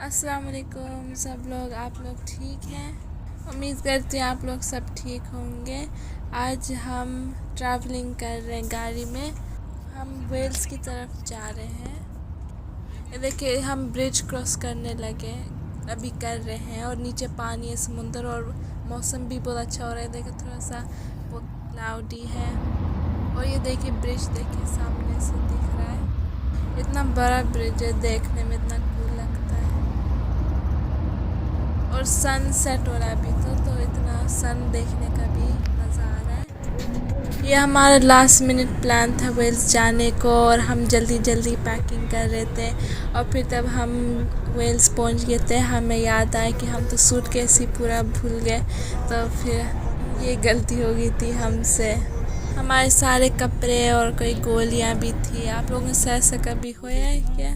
अस्सलाम वालेकुम सब लोग, आप लोग ठीक हैं। उम्मीद करती हूँ आप लोग सब ठीक होंगे। आज हम ट्रैवलिंग कर रहे हैं गाड़ी में। हम वेल्स की तरफ जा रहे हैं। ये देखिए हम ब्रिज क्रॉस करने लगे, अभी कर रहे हैं। और नीचे पानी है, समुंदर, और मौसम भी बहुत अच्छा हो रहा है। देखिए थोड़ा सा बहुत क्लाउडी है। और ये देखिए ब्रिज, देखिए सामने से दिख रहा है। इतना बड़ा ब्रिज है, देखने में इतना कूल लगता है। और सन सेट हो रहा है अभी तो इतना सन देखने का भी मज़ा आ रहा है। ये हमारा लास्ट मिनट प्लान था वेल्स जाने को, और हम जल्दी जल्दी पैकिंग कर रहे थे। और फिर तब हम वेल्स पहुंच गए थे, हमें याद आया कि हम तो सूटकेस ही पूरा भूल गए। तो फिर ये गलती हो गई थी हमसे। हमारे सारे कपड़े और कोई गोलियां भी थी। आप लोगों से ऐसा कभी होया है क्या?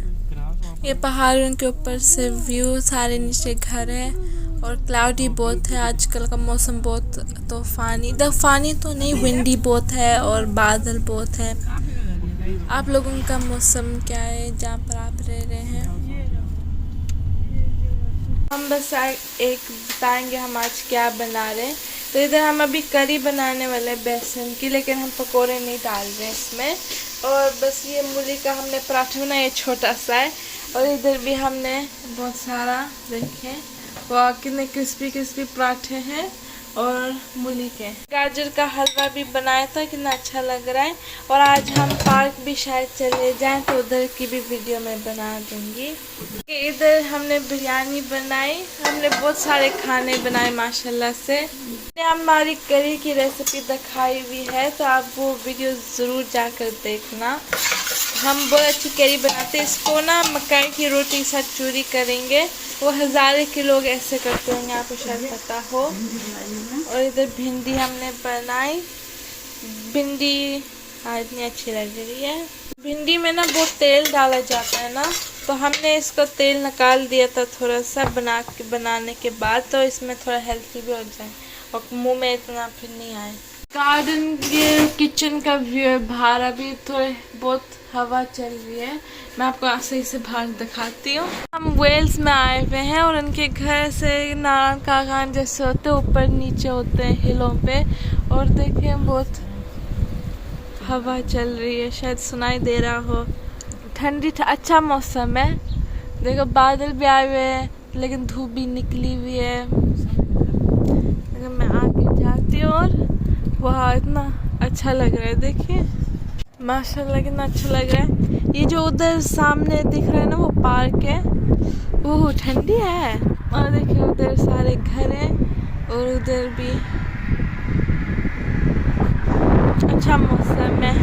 ये पहाड़ों के ऊपर से व्यू, सारे नीचे घर है, और क्लाउडी बहुत है। आजकल का मौसम बहुत तूफानी तो नहीं, विंडी बहुत है और बादल बहुत है। आप लोगों का मौसम क्या है जहाँ पर आप रह रहे हैं? हम बस एक बताएंगे हम आज क्या बना रहे हैं। तो इधर हम अभी करी बनाने वाले हैं बेसन की, लेकिन हम पकोड़े नहीं डाल रहे हैं इसमें। और बस ये मूली का हमने पराठा बनाया, ये छोटा सा है। और इधर भी हमने बहुत सारा देखे, वो कितने क्रिस्पी क्रिस्पी पराठे हैं। और मूली के गाजर का हलवा भी बनाया था, कितना अच्छा लग रहा है। और आज हम पार्क भी शायद चले जाएं, तो उधर की भी वीडियो मैं बना दूंगी। इधर हमने बिरयानी बनाई, हमने बहुत सारे खाने बनाए माशाल्लाह से। हमारी करी की रेसिपी दिखाई हुई है, तो आप वो वीडियो ज़रूर जाकर देखना। हम बहुत अच्छी करी बनाते हैं। इसको ना मकई की रोटी के साथ चूरी करेंगे, वो हज़ारे के लोग ऐसे करते होंगे, आपको शायद पता हो। और इधर भिंडी हमने बनाई। भिंडी आज इतनी अच्छी लग रही है। भिंडी में ना बहुत तेल डाला जाता है ना, तो हमने इसको तेल निकाल दिया था थोड़ा सा बनाने के बाद, तो इसमें थोड़ा हेल्थी भी हो जाए और मुंह में इतना फिर नहीं आए। गार्डन के किचन का व्यू है बाहर, अभी थोड़े बहुत हवा चल रही है। मैं आपको सही से बाहर दिखाती हूँ। हम वेल्स में आए हुए हैं, और उनके घर से नारायण कागान जैसे होते ऊपर नीचे होते हैं हिलों पे। और देखिए बहुत हवा चल रही है, शायद सुनाई दे रहा हो। ठंडी अच्छा मौसम है। देखो बादल भी आए हुए हैं, लेकिन धूप भी निकली हुई है। मैं आगे जाती हूँ, और वहाँ इतना अच्छा लग रहा है। देखिए माशाल्लाह कितना अच्छा लग रहा है। ये जो उधर सामने दिख रहा है ना, वो पार्क है, वो ठंडी है। और देखिए उधर सारे घर हैं, और उधर भी अच्छा मौसम है।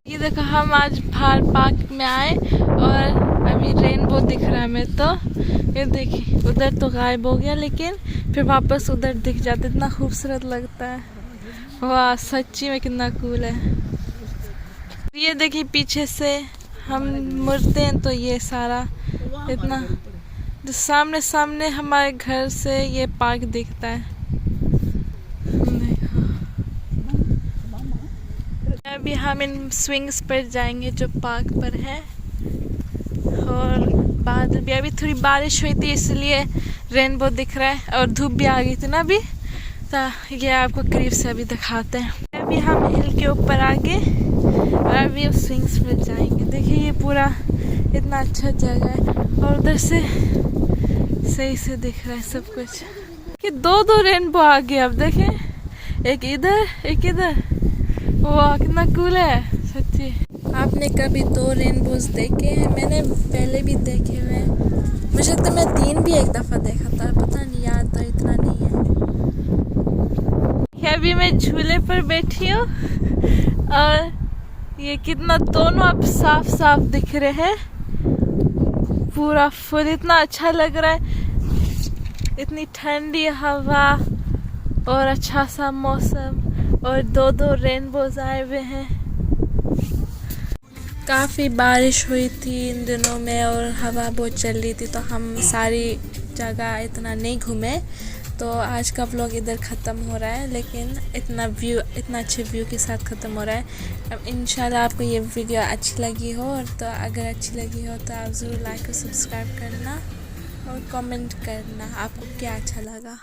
ये देखो हम आज बाहर पार्क में आए, और अभी रेनबो दिख रहा है हमें। तो ये देखिए उधर तो गायब हो गया, लेकिन फिर वापस उधर दिख जाता, इतना खूबसूरत लगता है। वाह सच्ची में कितना कूल है। ये देखिए पीछे से हम मुड़ते हैं तो ये सारा इतना जो सामने सामने हमारे घर से ये पार्क दिखता है। अभी हम इन स्विंग्स पर जाएंगे जो पार्क पर है। और बादल भी, अभी थोड़ी बारिश हुई थी इसलिए रेनबो दिख रहा है, और धूप भी आ गई थी ना अभी, तो ये आपको करीब से अभी दिखाते हैं। अभी हम हिल के ऊपर आगे, और अभी उस स्विंग्स पर जाएंगे। देखिए ये पूरा इतना अच्छा जगह है, और उधर से सही से दिख रहा है सब कुछ। कि दो रेनबो आ गए अब देखें, एक इधर एक इधर। वाह कितना कूल है सच्ची। आपने कभी 2 रेनबोज देखे हैं? मैंने पहले भी देखे हुए हैं। मुझे तो मैं 3 भी एक दफ़ा देखा था, पता नहीं, याद तो इतना नहीं है। अभी मैं झूले पर बैठी हूँ, और ये कितना दोनों अब साफ साफ दिख रहे हैं, पूरा फुल। इतना अच्छा लग रहा है, इतनी ठंडी हवा और अच्छा सा मौसम, और 2 रेनबोज आए हुए हैं। काफ़ी बारिश हुई थी इन दिनों में, और हवा बहुत चल रही थी, तो हम सारी जगह इतना नहीं घूमे। तो आज का व्लॉग इधर ख़त्म हो रहा है, लेकिन इतना अच्छे व्यू के साथ ख़त्म हो रहा है। अब इंशाल्लाह आपको ये वीडियो अच्छी लगी हो, और तो अगर अच्छी लगी हो तो आप ज़रूर लाइक और सब्सक्राइब करना और कमेंट करना आपको क्या अच्छा लगा।